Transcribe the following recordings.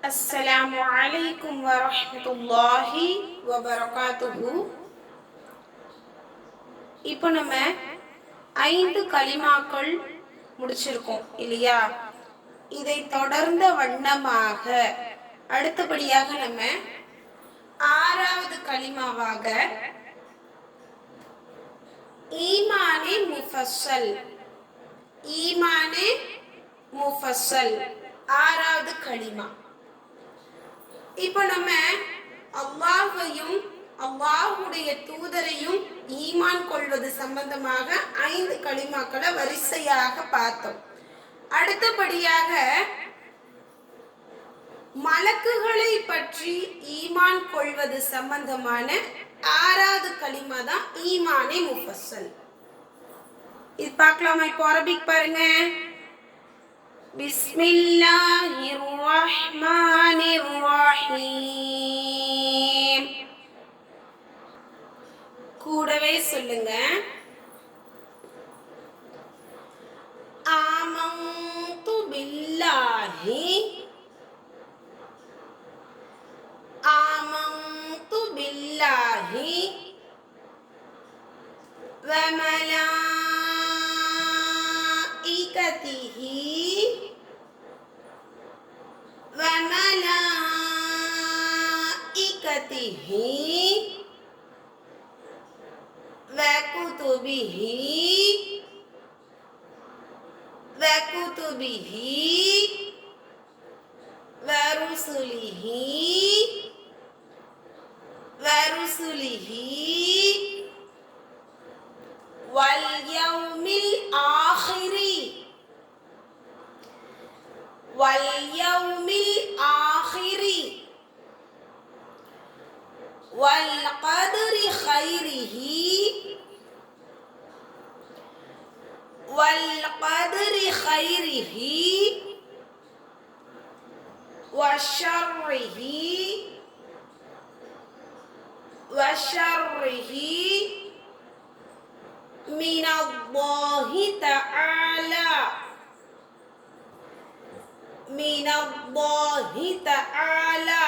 அஸ்ஸலாமு அலைக்கும் வரஹ்மத்துல்லாஹி வபரகாத்துஹு. இப்போ நம்ம 5 கலிமாக்கள் முடிச்சிருக்கோம் இல்லையா? இதை தொடர்ந்த வண்ணமாக அடுத்தபடியாக நம்ம 6வது கலிமாவாக ஈமானே முஃபஸ்ஸல், ஈமானே முஃபஸ்ஸல் 6வது கலிமா. இப்போ நம்ம அல்லாஹ்வையும் அல்லாஹ்வுடைய தூதரையும் ஈமான் கொள்வது சம்பந்தமாக 5 கலிமாக்களை வரிசையாக பார்த்தோம். அடுத்தபடியாக மலக்குகளை பற்றி ஈமான் கொள்வது சம்பந்தமான 6வது கலிமா தான் ஈமானே முஃபஸ்ஸல். இது பார்க்கலாமா? இப்போ அரபிக் பாருங்க. பிஸ்மில்லாஹிர் ரஹ்மானிர் ரஹீம். கூடவே சொல்லுங்க. ஆமன்து பில்லாஹி, ஆமன்து பில்லாஹி வ மலாயிகதிஹி வ மலாயிகதிஹி வ குதுபிஹி வ குதுபிஹி வ ருசுலிஹி வ ருசுலிஹி வல் யௌமில் ஆখিরি வல் யௌமில் ஆখিরি வல் கத்ரி கைரிஹி வல் கத்ரி கைரிஹி வஷர்ரிஹி வஷர்ரிஹி மினல்லாஹி தஆலா, மினல்லாஹி தஆலா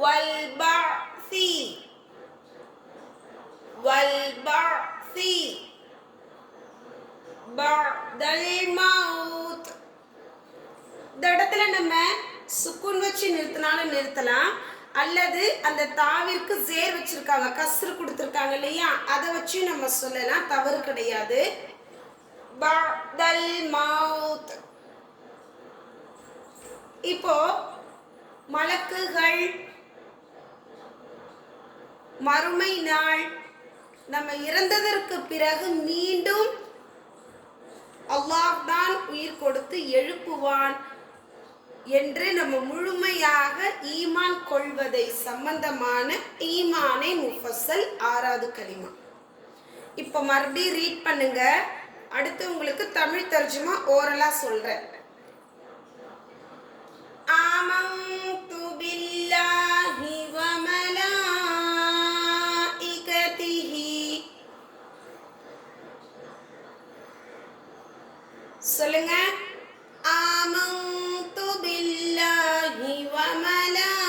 வல் பஅஸி, வல் பஅஸி பஅதல் மௌத். இந்த இடத்துல நம்ம சுக்குன் வச்சு நிறுத்தினாலும் நிறுத்தலாம், அல்லது அந்த தாவிற்கு ஜேர் வச்சிருக்காங்க, கஸ்ரு கொடுத்துருக்காங்க இல்லையா, அதை வச்சு நம்ம சொல்லலாம், தவறு கிடையாது. பஅதல் மௌத். இப்போ மலக்குகள், மறுமை நாள், நம்ம இறந்ததற்கு பிறகு மீண்டும் அல்லாஹ் தான் உயிர் கொடுத்து எழுப்புவான் என்று நம்ம முழுமையாக ஈமான் கொள்வதை சம்பந்தமான ஈமானே முஃபஸ்ஸல் 6வது கலிமா. இப்போ மறுபடியும் ரீட் பண்ணுங்க. அடுத்து உங்களுக்கு தமிழ் தர்ஜுமா ஓரலா சொல்றேன். ஆமன்து பில்லாஹி வ மலாயிகதிஹி. சொல்லுங்க. ஆமன்து பில்லாஹி வ மலாயிகதிஹி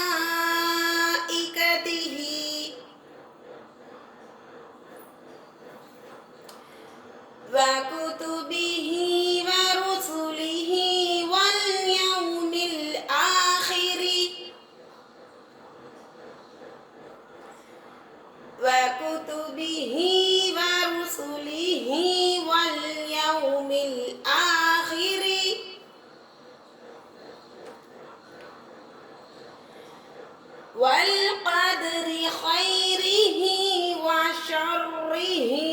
வ குதுபிஹி வ ருசுலிஹி வல் யௌமில் ஆখিরি வ குதுபிஹி வ ருசுலிஹி வல் யௌமில் ஆখিরি வல் கத்ரி கைரிஹி வ ஷர்ரிஹி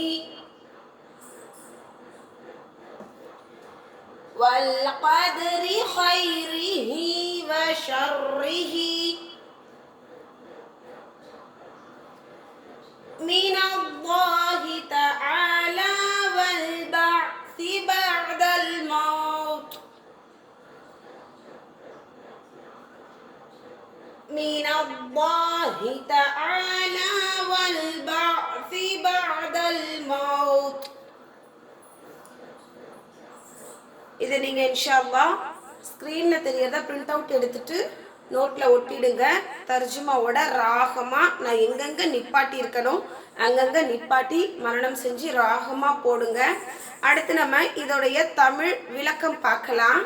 வல் கத்ரி கைரிஹி வ ஷர்ரிஹி மினல்லாஹி தஆலா வல் பஅஸி பஅதல் மௌத். மினல்லாஹி தஆலா வல் பஅஸி பஅதல் மௌத். இதை நீங்க இன்ஷா அல்லாஹ் ஸ்க்ரீனில் தெரியறத பிரிண்ட் அவுட் எடுத்துட்டு நோட்டில் ஒட்டிடுங்க. தர்ஜுமாவோட ராகமாக நான் எங்கெங்கே நிப்பாட்டி இருக்கணும் அங்கங்கே நிப்பாட்டி மரணம் செஞ்சு ராகமாக போடுங்க. அடுத்து நம்ம இதோடைய தமிழ் விளக்கம் பார்க்கலாம்.